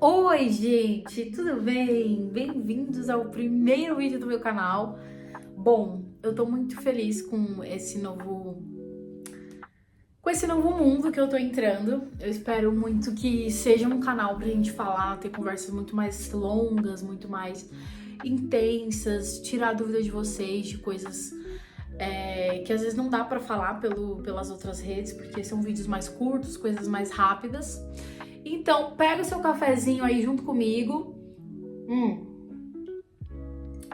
Oi, gente, tudo bem? Bem-vindos ao primeiro vídeo do meu canal. Bom, eu tô muito feliz com esse novo mundo que eu tô entrando. Eu espero muito que seja um canal pra gente falar, ter conversas muito mais longas, muito mais intensas, tirar dúvida de vocês, de coisas que às vezes não dá pra falar pelas outras redes, porque são vídeos mais curtos, coisas mais rápidas. Então, pega o seu cafezinho aí junto comigo.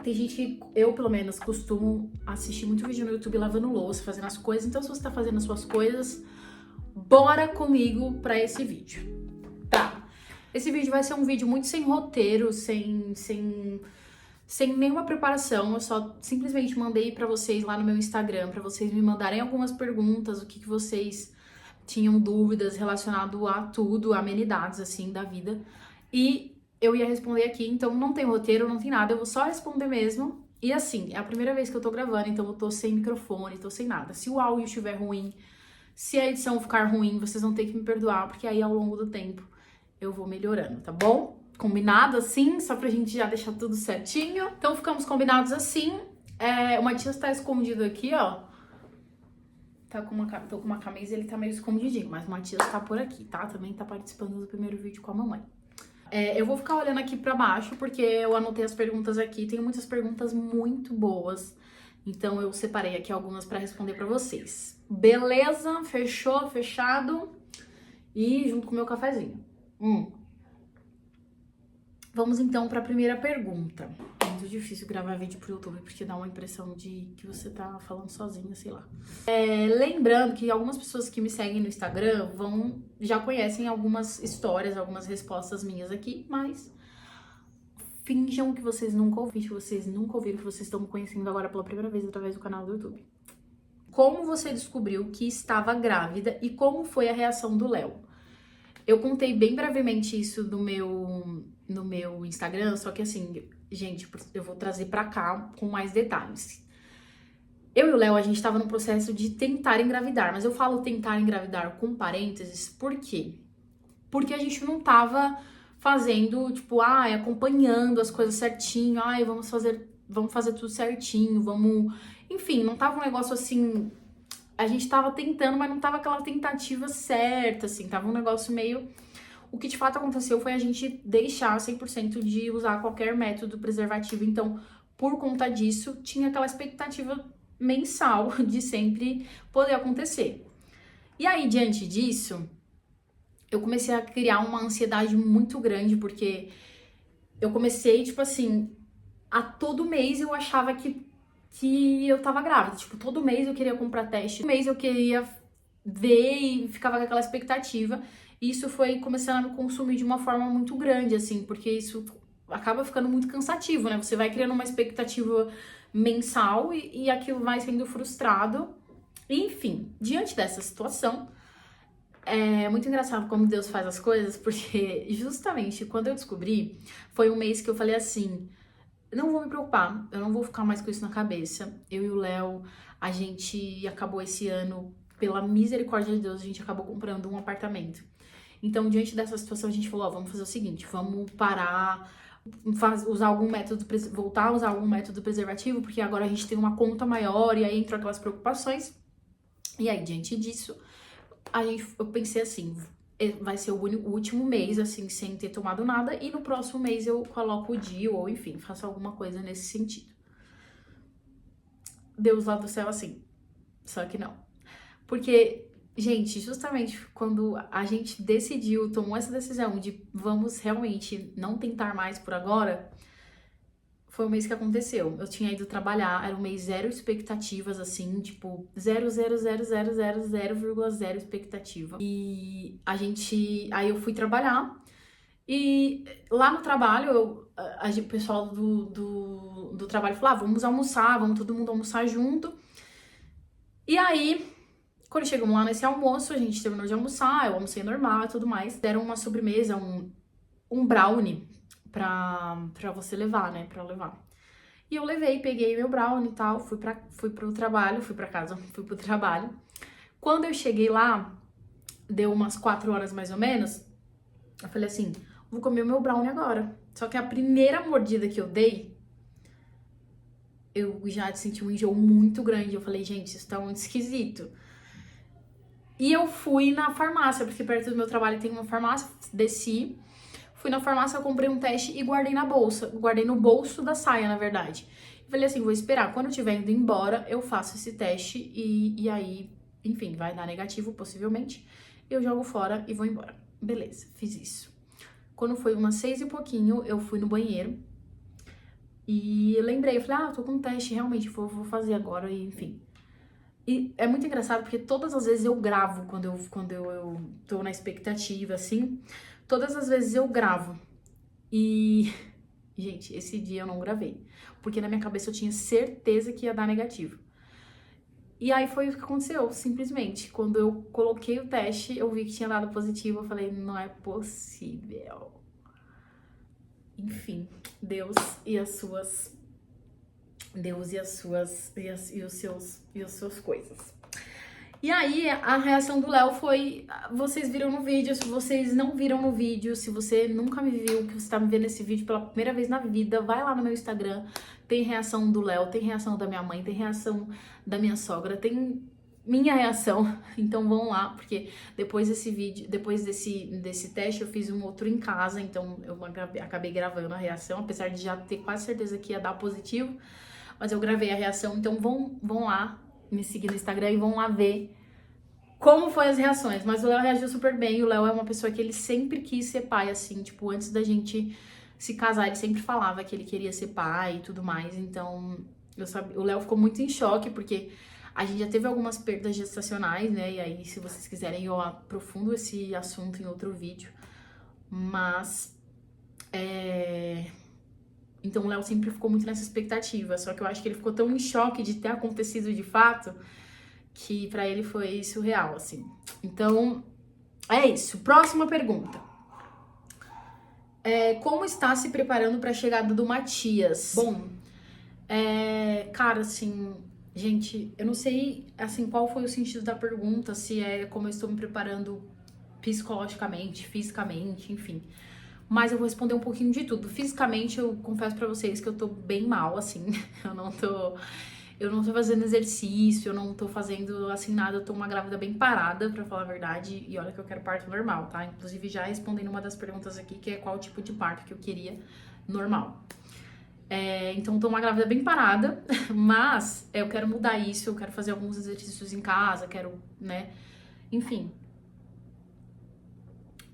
Tem gente que, eu pelo menos, costumo assistir muito vídeo no YouTube lavando louça, fazendo as coisas. Então, se você tá fazendo as suas coisas, bora comigo pra esse vídeo. Tá. Esse vídeo vai ser um vídeo muito sem roteiro, sem nenhuma preparação. Eu só simplesmente mandei pra vocês lá no meu Instagram, pra vocês me mandarem algumas perguntas, o que vocês tinham dúvidas relacionado a tudo, amenidades, assim, da vida. E eu ia responder aqui, então não tem roteiro, não tem nada, eu vou só responder mesmo. E assim, é a primeira vez que eu tô gravando, então eu tô sem microfone, tô sem nada. Se o áudio estiver ruim, se a edição ficar ruim, vocês vão ter que me perdoar, porque aí ao longo do tempo eu vou melhorando, tá bom? Combinado assim, só pra gente já deixar tudo certinho. Então ficamos combinados assim. O Matias tá escondido aqui, ó. Tô com uma camisa e ele tá meio escondidinho, mas o Matias tá por aqui, tá? Também tá participando do primeiro vídeo com a mamãe. Eu vou ficar olhando aqui pra baixo, porque eu anotei as perguntas aqui. Tem muitas perguntas muito boas, então eu separei aqui algumas pra responder pra vocês. Beleza? Fechou? Fechado? E junto com o meu cafezinho. Vamos então pra primeira pergunta. É muito difícil gravar vídeo pro YouTube, porque dá uma impressão de que você tá falando sozinha, sei lá. Lembrando que algumas pessoas que me seguem no Instagram já conhecem algumas histórias, algumas respostas minhas aqui, mas finjam que vocês nunca ouviram, que vocês estão me conhecendo agora pela primeira vez através do canal do YouTube. Como você descobriu que estava grávida e como foi a reação do Léo? Eu contei bem brevemente isso no meu Instagram, só que assim, gente, eu vou trazer pra cá com mais detalhes. Eu e o Léo, a gente tava no processo de tentar engravidar, mas eu falo tentar engravidar com parênteses, por quê? Porque a gente não tava fazendo, tipo, acompanhando as coisas certinho, vamos fazer tudo certinho, enfim, não tava um negócio assim. A gente tava tentando, mas não tava aquela tentativa certa, assim, tava um negócio meio. O que de fato aconteceu foi a gente deixar 100% de usar qualquer método preservativo. Então, por conta disso, tinha aquela expectativa mensal de sempre poder acontecer. E aí, diante disso, eu comecei a criar uma ansiedade muito grande, porque eu comecei, tipo assim, a todo mês eu achava que eu tava grávida. Tipo, todo mês eu queria comprar teste, todo mês eu queria ver e ficava com aquela expectativa. E isso foi começando a me consumir de uma forma muito grande, assim, porque isso acaba ficando muito cansativo, né? Você vai criando uma expectativa mensal e aquilo vai sendo frustrado. Enfim, diante dessa situação, é muito engraçado como Deus faz as coisas, porque justamente quando eu descobri, foi um mês que eu falei assim: não vou me preocupar, eu não vou ficar mais com isso na cabeça. Eu e o Léo, a gente acabou esse ano, pela misericórdia de Deus, a gente acabou comprando um apartamento. Então, diante dessa situação, a gente falou, vamos fazer o seguinte, vamos parar, usar algum método, voltar a usar algum método preservativo, porque agora a gente tem uma conta maior, e aí entram aquelas preocupações. E aí, diante disso, eu pensei assim, vai ser o último mês, assim, sem ter tomado nada, e no próximo mês eu coloco o DIU, ou enfim, faço alguma coisa nesse sentido. Deus lá do céu, assim, só que não. Porque, gente, justamente quando a gente tomou essa decisão de vamos realmente não tentar mais por agora, foi o mês que aconteceu. Eu tinha ido trabalhar, era um mês zero expectativas, assim, tipo, 0,0 expectativa. E aí eu fui trabalhar, e lá no trabalho, o pessoal do trabalho falou, vamos almoçar, vamos todo mundo almoçar junto. E aí, quando chegamos lá nesse almoço, a gente terminou de almoçar, eu almocei normal e tudo mais. Deram uma sobremesa, um brownie pra você levar, né, pra levar. E eu levei, peguei meu brownie e tal, fui pro trabalho, fui pro trabalho. Quando eu cheguei lá, deu umas 4 horas mais ou menos, eu falei assim, vou comer o meu brownie agora. Só que a primeira mordida que eu dei, eu já senti um enjoo muito grande. Eu falei, gente, isso tá muito esquisito. E eu fui na farmácia, porque perto do meu trabalho tem uma farmácia, desci, fui na farmácia, comprei um teste e guardei na bolsa. Guardei no bolso da saia, na verdade. Falei assim, vou esperar. Quando eu estiver indo embora, eu faço esse teste e aí, enfim, vai dar negativo, possivelmente. Eu jogo fora e vou embora. Beleza, fiz isso. Quando foi umas 6 e pouquinho, eu fui no banheiro. E eu lembrei, eu falei, tô com um teste, realmente, vou fazer agora, e enfim. E é muito engraçado porque todas as vezes eu gravo quando eu tô na expectativa, assim. Todas as vezes eu gravo. E, gente, esse dia eu não gravei. Porque na minha cabeça eu tinha certeza que ia dar negativo. E aí foi o que aconteceu, simplesmente. Quando eu coloquei o teste, eu vi que tinha dado positivo. Eu falei, não é possível. Enfim, Deus e as suas... Deus e as suas... E os seus coisas. E aí, a reação do Léo foi... Vocês viram no vídeo, se vocês não viram no vídeo, se você nunca me viu, que você tá me vendo nesse vídeo pela primeira vez na vida, vai lá no meu Instagram, tem reação do Léo, tem reação da minha mãe, tem reação da minha sogra, tem minha reação. Então vão lá, porque depois desse vídeo, depois desse teste, eu fiz um outro em casa, então eu acabei gravando a reação, apesar de já ter quase certeza que ia dar positivo, mas eu gravei a reação, então vão lá me seguir no Instagram e vão lá ver como foi as reações. Mas o Léo reagiu super bem. O Léo é uma pessoa que ele sempre quis ser pai, assim, tipo, antes da gente se casar, ele sempre falava que ele queria ser pai e tudo mais. Então, o Léo ficou muito em choque, porque a gente já teve algumas perdas gestacionais, né? E aí, se vocês quiserem, eu aprofundo esse assunto em outro vídeo. Mas, então o Léo sempre ficou muito nessa expectativa. Só que eu acho que ele ficou tão em choque de ter acontecido de fato, que pra ele foi surreal, assim. Então, é isso. Próxima pergunta. Como está se preparando pra chegada do Matias? Bom, cara, assim, gente, eu não sei, assim, qual foi o sentido da pergunta, se é como eu estou me preparando psicologicamente, fisicamente, enfim. Mas eu vou responder um pouquinho de tudo. Fisicamente, eu confesso pra vocês que eu tô bem mal, assim. Eu não tô fazendo exercício, eu não tô fazendo, assim, nada. Eu tô uma grávida bem parada, pra falar a verdade. E olha que eu quero parto normal, tá? Inclusive, já respondendo uma das perguntas aqui, que é qual tipo de parto que eu queria normal. Então, tô uma grávida bem parada. Mas eu quero mudar isso, eu quero fazer alguns exercícios em casa, quero, né? Enfim,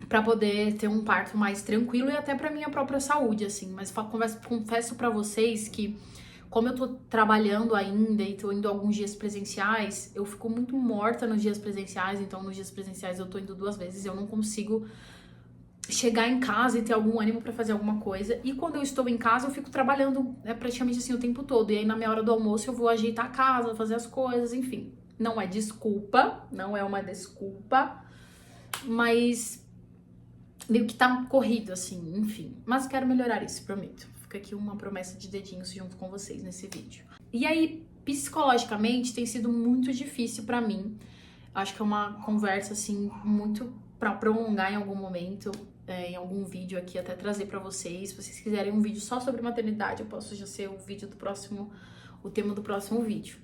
pra poder ter um parto mais tranquilo e até pra minha própria saúde, assim. Mas confesso pra vocês que, como eu tô trabalhando ainda e tô indo alguns dias presenciais, eu fico muito morta nos dias presenciais. Então, nos dias presenciais eu tô indo 2 vezes, eu não consigo chegar em casa e ter algum ânimo pra fazer alguma coisa. E quando eu estou em casa, eu fico trabalhando praticamente assim o tempo todo. E aí, na minha hora do almoço, eu vou ajeitar a casa, fazer as coisas, enfim. Não é desculpa, não é uma desculpa, mas meio que tá corrido, assim, enfim. Mas quero melhorar isso, prometo. Fica aqui uma promessa de dedinhos junto com vocês nesse vídeo. E aí, psicologicamente, tem sido muito difícil pra mim. Acho que é uma conversa, assim, muito pra prolongar em algum momento, em algum vídeo aqui, até trazer pra vocês. Se vocês quiserem um vídeo só sobre maternidade, eu posso já ser o tema do próximo vídeo.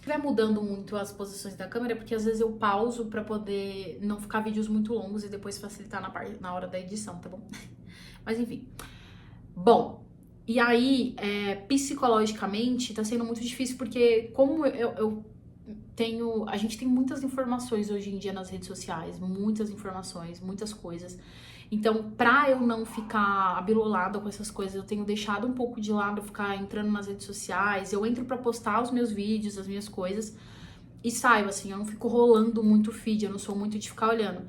Vai mudando muito as posições da câmera, porque às vezes eu pauso pra poder não ficar vídeos muito longos e depois facilitar na hora da edição, tá bom? Mas enfim. Bom, e aí, psicologicamente, tá sendo muito difícil, porque como a gente tem muitas informações hoje em dia nas redes sociais, muitas informações, muitas coisas. Então, pra eu não ficar abilolada com essas coisas, eu tenho deixado um pouco de lado ficar entrando nas redes sociais. Eu entro pra postar os meus vídeos, as minhas coisas, e saio, assim, eu não fico rolando muito o feed, eu não sou muito de ficar olhando.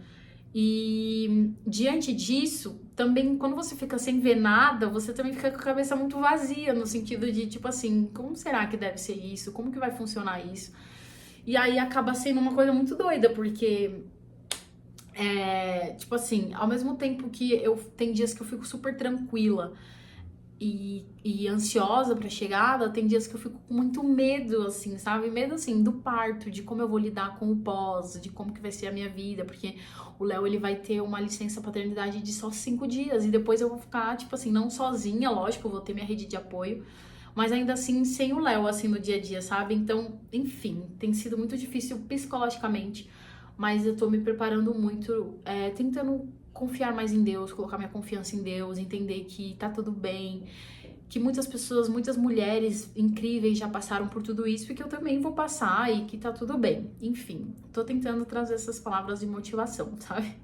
E diante disso, também, quando você fica sem ver nada, você também fica com a cabeça muito vazia, no sentido de, tipo assim, como será que deve ser isso? Como que vai funcionar isso? E aí acaba sendo uma coisa muito doida, porque... tipo assim, ao mesmo tempo que tem dias que eu fico super tranquila, e ansiosa pra chegada, tem dias que eu fico com muito medo, assim, sabe? Medo, assim, do parto, de como eu vou lidar com o pós, de como que vai ser a minha vida, porque o Léo, ele vai ter uma licença paternidade de só 5 dias, e depois eu vou ficar, tipo assim, não sozinha, lógico, eu vou ter minha rede de apoio, mas ainda assim, sem o Léo, assim, no dia a dia, sabe? Então, enfim, tem sido muito difícil psicologicamente, mas eu tô me preparando muito, tentando confiar mais em Deus, colocar minha confiança em Deus, entender que tá tudo bem, que muitas pessoas, muitas mulheres incríveis já passaram por tudo isso e que eu também vou passar e que tá tudo bem. Enfim, tô tentando trazer essas palavras de motivação, sabe?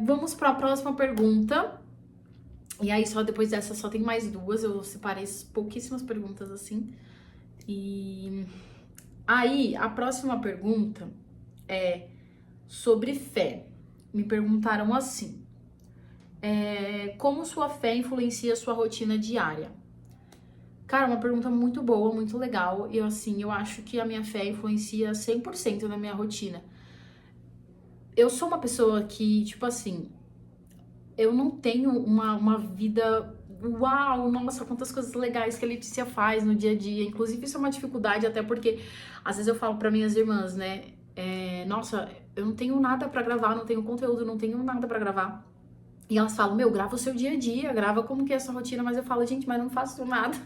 Vamos para a próxima pergunta. E aí, só depois dessa, só tem mais duas. Eu separei pouquíssimas perguntas assim. E aí, a próxima pergunta é sobre fé. Me perguntaram assim: como sua fé influencia a sua rotina diária? Cara, uma pergunta muito boa, muito legal. E assim, eu acho que a minha fé influencia 100% na minha rotina. Eu sou uma pessoa que, tipo assim, eu não tenho uma vida. Uau, nossa, quantas coisas legais que a Letícia faz no dia a dia. Inclusive, isso é uma dificuldade, até porque às vezes eu falo para minhas irmãs, né? Nossa, eu não tenho nada pra gravar, não tenho conteúdo, não tenho nada pra gravar. E elas falam, meu, grava o seu dia a dia, grava como que é a sua rotina, mas eu falo, gente, mas não faço nada.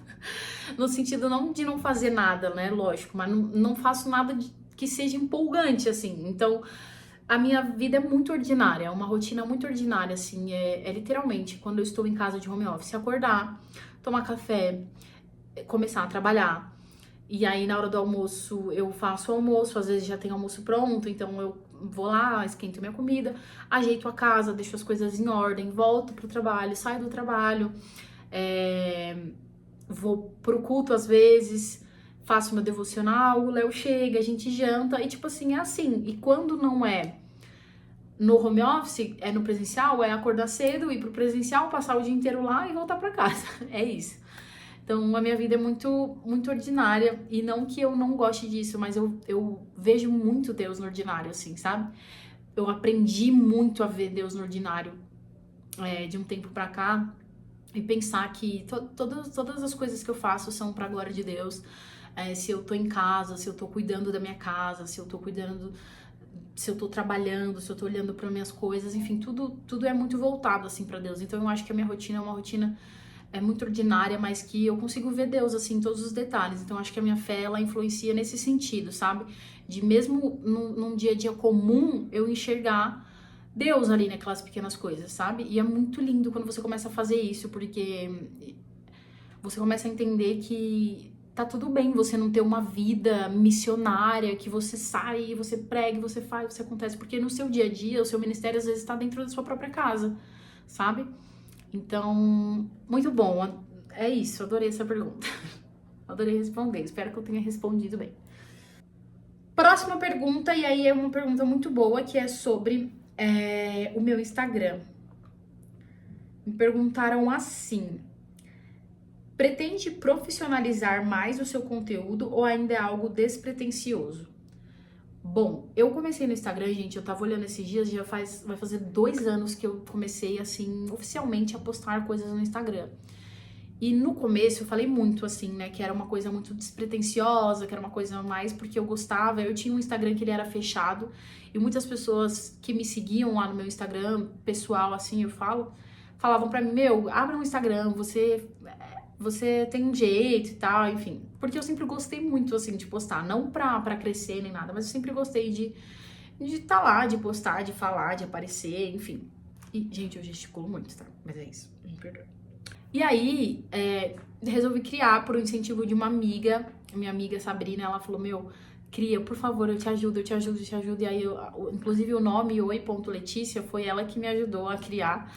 No sentido não de não fazer nada, né? Lógico, mas não faço nada que seja empolgante, assim. Então, a minha vida é muito ordinária, é uma rotina muito ordinária, assim. É literalmente, quando eu estou em casa de home office, acordar, tomar café, começar a trabalhar. E aí, na hora do almoço, eu faço o almoço, às vezes já tem almoço pronto, então eu vou lá, esquento minha comida, ajeito a casa, deixo as coisas em ordem, volto pro trabalho, saio do trabalho, vou pro culto às vezes, faço meu devocional, o Léo chega, a gente janta, e tipo assim, é assim. E quando não é no home office, é no presencial, é acordar cedo, ir pro presencial, passar o dia inteiro lá e voltar pra casa. É isso. Então, a minha vida é muito, muito ordinária. E não que eu não goste disso, mas eu vejo muito Deus no ordinário, assim, sabe? Eu aprendi muito a ver Deus no ordinário de um tempo pra cá. E pensar que todas as coisas que eu faço são pra glória de Deus. Se eu tô em casa, se eu tô cuidando da minha casa, se eu tô cuidando... Se eu tô trabalhando, se eu tô olhando para minhas coisas, enfim, tudo é muito voltado, assim, pra Deus. Então, eu acho que a minha rotina é uma rotina muito ordinária, mas que eu consigo ver Deus, assim, em todos os detalhes. Então, acho que a minha fé, ela influencia nesse sentido, sabe? De mesmo num dia a dia comum, eu enxergar Deus ali naquelas pequenas coisas, sabe? E é muito lindo quando você começa a fazer isso, porque você começa a entender que tá tudo bem você não ter uma vida missionária, que você sai, você prega, você faz, você acontece, porque no seu dia a dia, o seu ministério às vezes tá dentro da sua própria casa, sabe? Então, muito bom. É isso, adorei essa pergunta. Adorei responder, espero que eu tenha respondido bem. Próxima pergunta, e aí é uma pergunta muito boa, que é sobre o meu Instagram. Me perguntaram assim: pretende profissionalizar mais o seu conteúdo ou ainda é algo despretensioso? Bom, eu comecei no Instagram, gente, eu tava olhando esses dias, vai fazer 2 anos que eu comecei, assim, oficialmente a postar coisas no Instagram. E no começo eu falei muito, assim, né, que era uma coisa muito despretensiosa, que era uma coisa mais porque eu gostava. Eu tinha um Instagram que ele era fechado e muitas pessoas que me seguiam lá no meu Instagram, pessoal, assim, falavam pra mim, meu, abra um Instagram, você tem um jeito e tal, enfim. Porque eu sempre gostei muito, assim, de postar. Não pra crescer nem nada, mas eu sempre gostei de estar lá, de postar, de falar, de aparecer, enfim. E, gente, eu gesticulo muito, tá? Mas é isso, me perdoe. E aí, resolvi criar por um incentivo de uma amiga. Minha amiga Sabrina, ela falou, meu, cria, por favor, eu te ajudo, eu te ajudo, eu te ajudo. E aí, inclusive o nome oi.letícia foi ela que me ajudou a criar.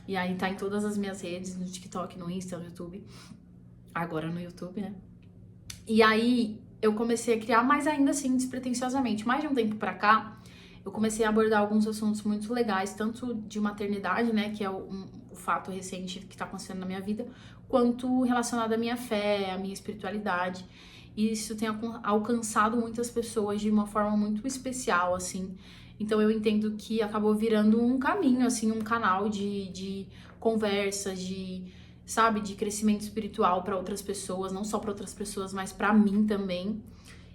E aí tá em todas as minhas redes, no TikTok, no Insta, no YouTube. Agora no YouTube, né? E aí eu comecei a criar, mas ainda assim, despretensiosamente. Mais de um tempo pra cá, eu comecei a abordar alguns assuntos muito legais, tanto de maternidade, né, que é o fato recente que tá acontecendo na minha vida, quanto relacionado à minha fé, à minha espiritualidade. E isso tem alcançado muitas pessoas de uma forma muito especial, assim. Então eu entendo que acabou virando um caminho, assim, um canal de conversa, de sabe? De crescimento espiritual para outras pessoas, não só para outras pessoas, mas para mim também.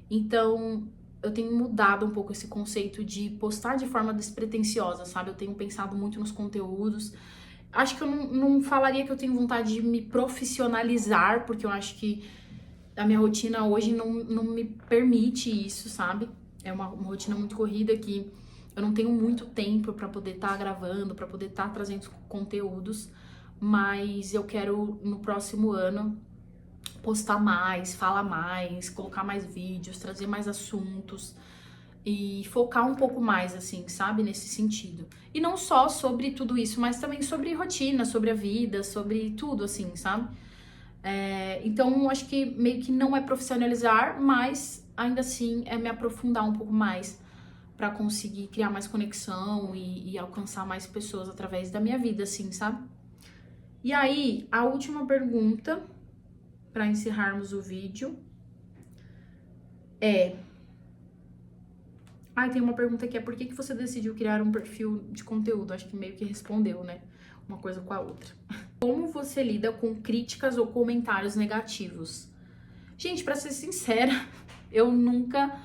Então, eu tenho mudado um pouco esse conceito de postar de forma despretensiosa, sabe? Eu tenho pensado muito nos conteúdos. Acho que eu não falaria que eu tenho vontade de me profissionalizar, porque eu acho que a minha rotina hoje não me permite isso, sabe? É uma rotina muito corrida que eu não tenho muito tempo pra poder estar gravando, pra poder estar trazendo conteúdos, mas eu quero no próximo ano postar mais, falar mais, colocar mais vídeos, trazer mais assuntos e focar um pouco mais, assim, sabe? Nesse sentido. E não só sobre tudo isso, mas também sobre rotina, sobre a vida, sobre tudo, assim, sabe? Então, acho que meio que não é profissionalizar, mas ainda assim é me aprofundar um pouco mais pra conseguir criar mais conexão e alcançar mais pessoas através da minha vida, assim, sabe? E aí, a última pergunta pra encerrarmos o vídeo é... tem uma pergunta aqui, por que você decidiu criar um perfil de conteúdo? Acho que meio que respondeu, né? Uma coisa com a outra. Como você lida com críticas ou comentários negativos? Gente, pra ser sincera, eu nunca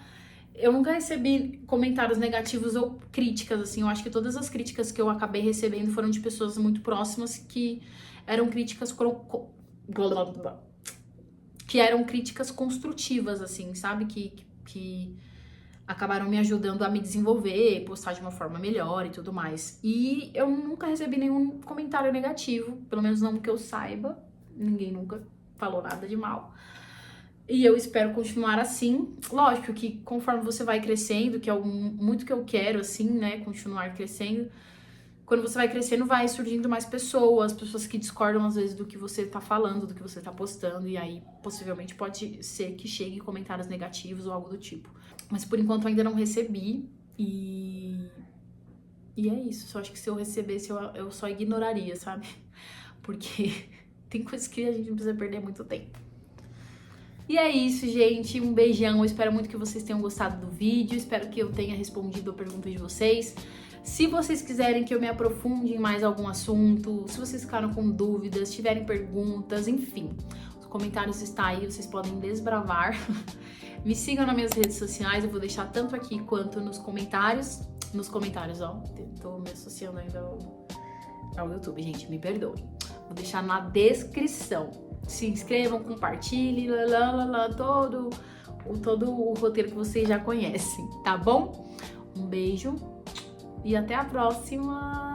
recebi comentários negativos ou críticas, assim. Eu acho que todas as críticas que eu acabei recebendo foram de pessoas muito próximas que eram críticas construtivas, assim, sabe? Que acabaram me ajudando a me desenvolver, postar de uma forma melhor e tudo mais. E eu nunca recebi nenhum comentário negativo, pelo menos não que eu saiba. Ninguém nunca falou nada de mal. E eu espero continuar assim. Lógico que conforme você vai crescendo, que é muito que eu quero, assim, né? Continuar crescendo. Quando você vai crescendo, vai surgindo mais pessoas que discordam às vezes do que você tá falando, do que você tá postando. E aí, possivelmente, pode ser que chegue comentários negativos ou algo do tipo. Mas por enquanto ainda não recebi. E é isso. Só acho que se eu recebesse, eu só ignoraria, sabe? Porque tem coisas que a gente não precisa perder muito tempo. E é isso, gente. Um beijão. Eu espero muito que vocês tenham gostado do vídeo. Espero que eu tenha respondido a pergunta de vocês. Se vocês quiserem que eu me aprofunde em mais algum assunto, se vocês ficaram com dúvidas, tiverem perguntas, enfim, os comentários estão aí, vocês podem desbravar. Me sigam nas minhas redes sociais, eu vou deixar tanto aqui quanto nos comentários. Nos comentários, ó, tô me associando ainda ao YouTube, gente, me perdoem. Vou deixar na descrição. Se inscrevam, compartilhem, todo o roteiro que vocês já conhecem, tá bom? Um beijo e até a próxima!